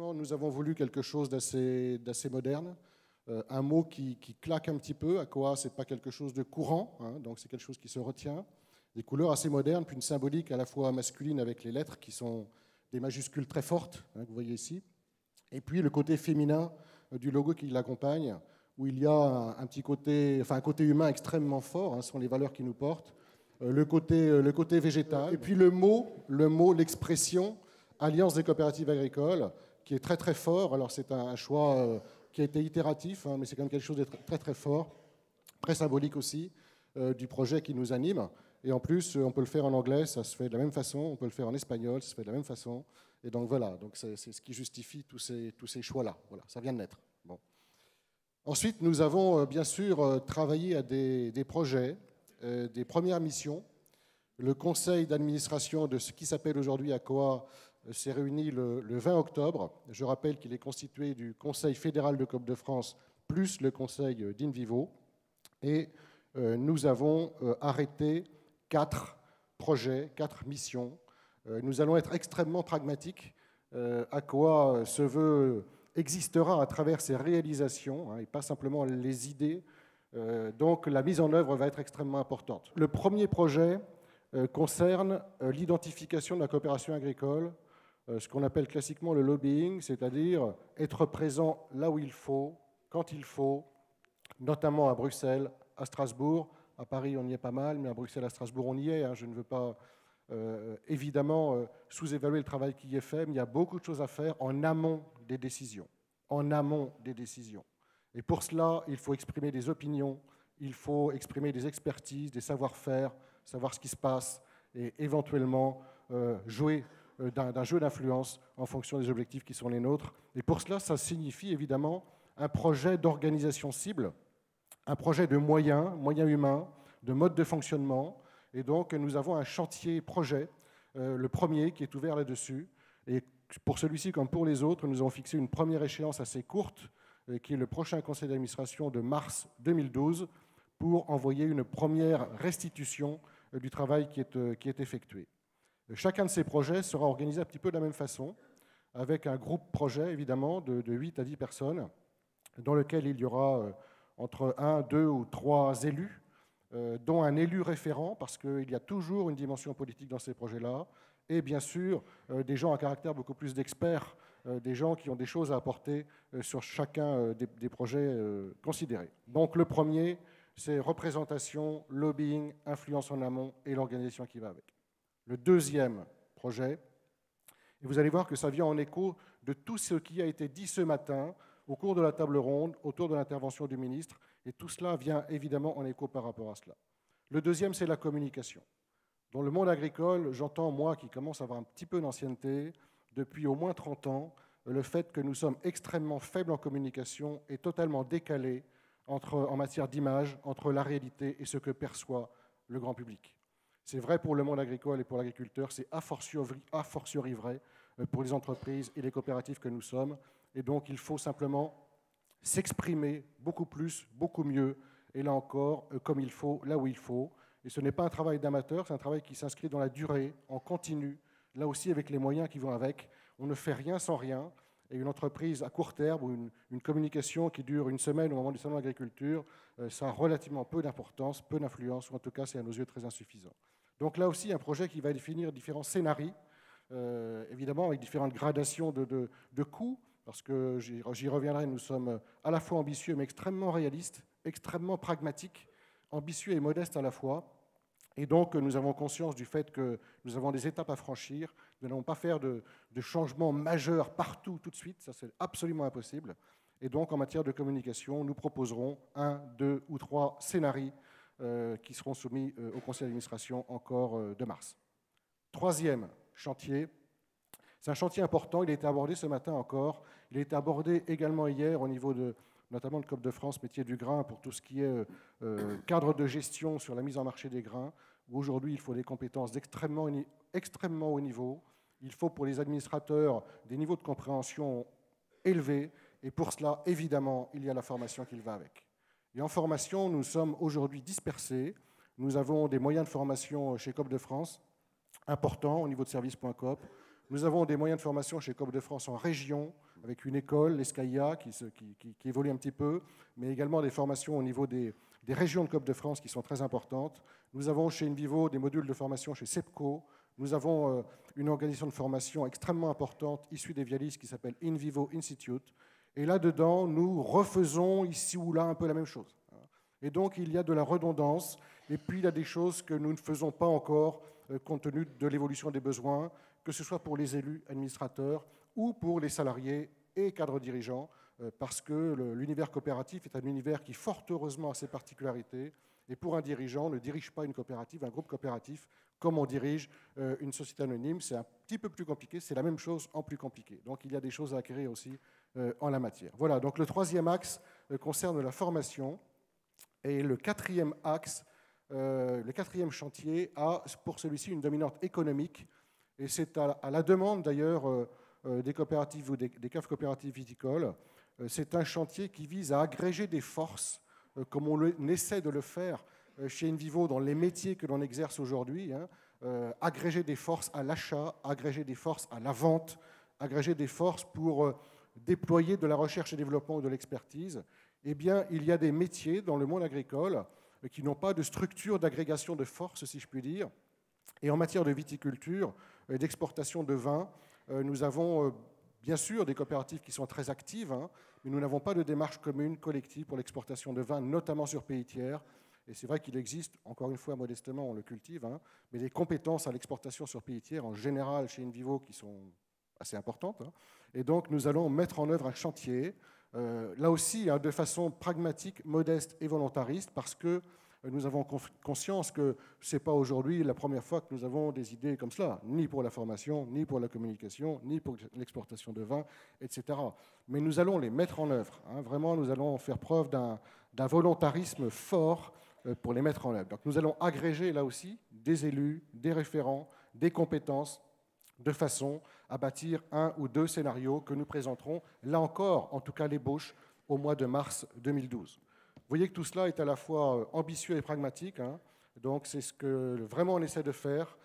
effectivement, nous avons voulu quelque chose d'assez moderne. Un mot qui claque un petit peu. ACOA, ce n'est pas quelque chose de courant, hein, donc c'est quelque chose qui se retient. Des couleurs assez modernes, puis une symbolique à la fois masculine avec les lettres qui sont des majuscules très fortes, hein, que vous voyez ici. Et puis le côté féminin du logo qui l'accompagne, où il y a un petit côté, enfin un côté humain extrêmement fort, hein, ce sont les valeurs qui nous portent. Le côté végétal. Et puis le mot, l'expression Alliance des coopératives agricoles, qui est très très fort. Alors c'est un choix qui a été itératif, hein, mais c'est quand même quelque chose de très très fort, très symbolique aussi, du projet qui nous anime. Et en plus, on peut le faire en anglais, ça se fait de la même façon, on peut le faire en espagnol, ça se fait de la même façon. Et donc voilà, donc c'est ce qui justifie tous ces choix-là. Voilà, ça vient de naître. Bon. Ensuite, nous avons bien sûr travaillé à des projets, des premières missions. Le conseil d'administration de ce qui s'appelle aujourd'hui ACOA s'est réuni le 20 octobre. Je rappelle qu'il est constitué du Conseil fédéral de Coop de France plus le Conseil d'Invivo. Et nous avons arrêté 4 projets, 4 missions. Nous allons être extrêmement pragmatiques. ACOA existera à travers ses réalisations, hein, et pas simplement les idées. Donc la mise en œuvre va être extrêmement importante. Le premier projet concerne l'identification de la coopération agricole, ce qu'on appelle classiquement le lobbying, c'est-à-dire être présent là où il faut, quand il faut, notamment à Bruxelles, à Strasbourg. À Paris, on y est pas mal, mais à Bruxelles, à Strasbourg, on y est. Hein. Je ne veux pas évidemment sous-évaluer le travail qui y est fait, mais il y a beaucoup de choses à faire en amont des décisions. En amont des décisions. Et pour cela, il faut exprimer des opinions, il faut exprimer des expertises, des savoir-faire, savoir ce qui se passe et éventuellement jouer d'un jeu d'influence en fonction des objectifs qui sont les nôtres. Et pour cela, ça signifie évidemment un projet d'organisation cible, un projet de moyens humains, de mode de fonctionnement. Et donc, nous avons un chantier projet, le premier qui est ouvert là-dessus. Et pour celui-ci, comme pour les autres, nous avons fixé une première échéance assez courte, qui est le prochain conseil d'administration de mars 2012, pour envoyer une première restitution du travail qui est effectué. Chacun de ces projets sera organisé un petit peu de la même façon, avec un groupe projet, évidemment, de 8 à 10 personnes, dans lequel il y aura entre 1, 2 ou 3 élus, dont un élu référent, parce qu'il y a toujours une dimension politique dans ces projets-là, et bien sûr des gens à caractère beaucoup plus d'experts, des gens qui ont des choses à apporter sur chacun des projets considérés. Donc le premier, c'est représentation, lobbying, influence en amont et l'organisation qui va avec. Le deuxième projet, et vous allez voir que ça vient en écho de tout ce qui a été dit ce matin au cours de la table ronde, autour de l'intervention du ministre, et tout cela vient évidemment en écho par rapport à cela. Le deuxième, c'est la communication. Dans le monde agricole, j'entends, moi, qui commence à avoir un petit peu d'ancienneté, depuis au moins 30 ans, le fait que nous sommes extrêmement faibles en communication et totalement décalés en matière d'image entre la réalité et ce que perçoit le grand public. C'est vrai pour le monde agricole et pour l'agriculteur, c'est a fortiori vrai pour les entreprises et les coopératives que nous sommes. Et donc, il faut simplement s'exprimer beaucoup plus, beaucoup mieux, et là encore, comme il faut, là où il faut. Et ce n'est pas un travail d'amateur, c'est un travail qui s'inscrit dans la durée, en continu, là aussi avec les moyens qui vont avec. On ne fait rien sans rien. Et une entreprise à court terme ou une communication qui dure une semaine au moment du salon de l'agriculture, ça a relativement peu d'importance, peu d'influence, ou en tout cas c'est à nos yeux très insuffisant. Donc là aussi, un projet qui va définir différents scénarios, évidemment avec différentes gradations de coûts, parce que j'y reviendrai, nous sommes à la fois ambitieux mais extrêmement réalistes, extrêmement pragmatiques, ambitieux et modestes à la fois. Et donc, nous avons conscience du fait que nous avons des étapes à franchir. Nous n'allons pas faire de changements majeurs partout, tout de suite. Ça, c'est absolument impossible. Et donc, en matière de communication, nous proposerons 1, 2 ou 3 scénarios qui seront soumis au conseil d'administration encore de mars. Troisième chantier, c'est un chantier important. Il a été abordé ce matin encore. Il a été abordé également hier au niveau notamment de Coop de France, métier du grain, pour tout ce qui est cadre de gestion sur la mise en marché des grains, où aujourd'hui il faut des compétences extrêmement haut niveau. Il faut pour les administrateurs des niveaux de compréhension élevés, et pour cela, évidemment, il y a la formation qui va avec. Et en formation, nous sommes aujourd'hui dispersés. Nous avons des moyens de formation chez Coop de France importants au niveau de service.coop. Nous avons des moyens de formation chez Coop de France en région, avec une école, l'ESCAIA, qui évolue un petit peu, mais également des formations au niveau des régions de Coop de France qui sont très importantes. Nous avons chez InVivo des modules de formation chez SEPCO. Nous avons une organisation de formation extrêmement importante issue des Vialis qui s'appelle InVivo Institute. Et là-dedans, nous refaisons ici ou là un peu la même chose. Et donc, il y a de la redondance. Et puis, il y a des choses que nous ne faisons pas encore compte tenu de l'évolution des besoins, que ce soit pour les élus administrateurs ou pour les salariés et cadres dirigeants, parce que l'univers coopératif est un univers qui, fort heureusement, a ses particularités. Et pour un dirigeant, on ne dirige pas une coopérative, un groupe coopératif, comme on dirige une société anonyme. C'est un petit peu plus compliqué, c'est la même chose en plus compliqué. Donc il y a des choses à acquérir aussi en la matière. Voilà, donc le troisième axe concerne la formation. Et le quatrième axe, le quatrième chantier a pour celui-ci une dominante économique. Et c'est à la demande d'ailleurs des coopératives ou des caves coopératives viticoles. C'est un chantier qui vise à agréger des forces, comme on essaie de le faire chez InVivo dans les métiers que l'on exerce aujourd'hui, hein, agréger des forces à l'achat, agréger des forces à la vente, agréger des forces pour déployer de la recherche et développement ou de l'expertise. Eh bien, il y a des métiers dans le monde agricole qui n'ont pas de structure d'agrégation de forces, si je puis dire. Et en matière de viticulture, d'exportation de vin, nous avons bien sûr des coopératives qui sont très actives, hein, mais nous n'avons pas de démarche commune, collective pour l'exportation de vin, notamment sur pays tiers. Et c'est vrai qu'il existe, encore une fois modestement, on le cultive, hein, mais des compétences à l'exportation sur pays tiers, en général chez InVivo, qui sont assez importantes. Hein. Et donc nous allons mettre en œuvre un chantier, là aussi hein, de façon pragmatique, modeste et volontariste, parce que nous avons conscience que ce n'est pas aujourd'hui la première fois que nous avons des idées comme cela, ni pour la formation, ni pour la communication, ni pour l'exportation de vin, etc. Mais nous allons les mettre en œuvre. Hein. Vraiment, nous allons faire preuve d'un volontarisme fort pour les mettre en œuvre. Donc nous allons agréger là aussi des élus, des référents, des compétences, de façon à bâtir un ou deux scénarios que nous présenterons, là encore, en tout cas l'ébauche, au mois de mars 2012. Vous voyez que tout cela est à la fois ambitieux et pragmatique, hein. Donc c'est ce que vraiment on essaie de faire,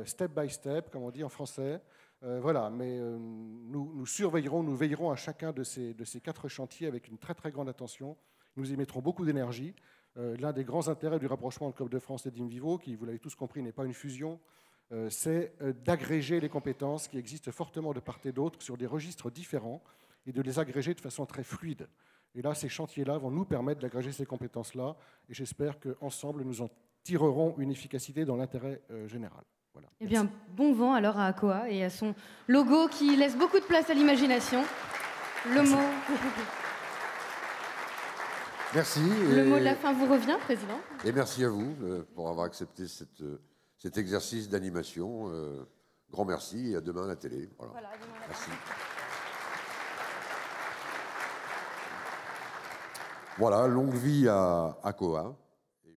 step by step, comme on dit en français. Voilà, mais nous surveillerons, nous veillerons à chacun de ces 4 chantiers avec une très très grande attention. Nous y mettrons beaucoup d'énergie. L'un des grands intérêts du rapprochement de Coop de France et d'InVivo, qui, vous l'avez tous compris, n'est pas une fusion, c'est d'agréger les compétences qui existent fortement de part et d'autre sur des registres différents et de les agréger de façon très fluide. Et là, ces chantiers-là vont nous permettre d'agréger ces compétences-là et j'espère qu'ensemble, nous en tirerons une efficacité dans l'intérêt général. Voilà. Eh bien, bon vent alors à ACOA et à son logo qui laisse beaucoup de place à l'imagination. Le mot... Merci. Le mot de la fin vous revient, Président. Et merci à vous pour avoir accepté cet exercice d'animation. Grand merci et à demain à la télé. Voilà. Voilà, demain à la merci. Voilà, longue vie à ACOA.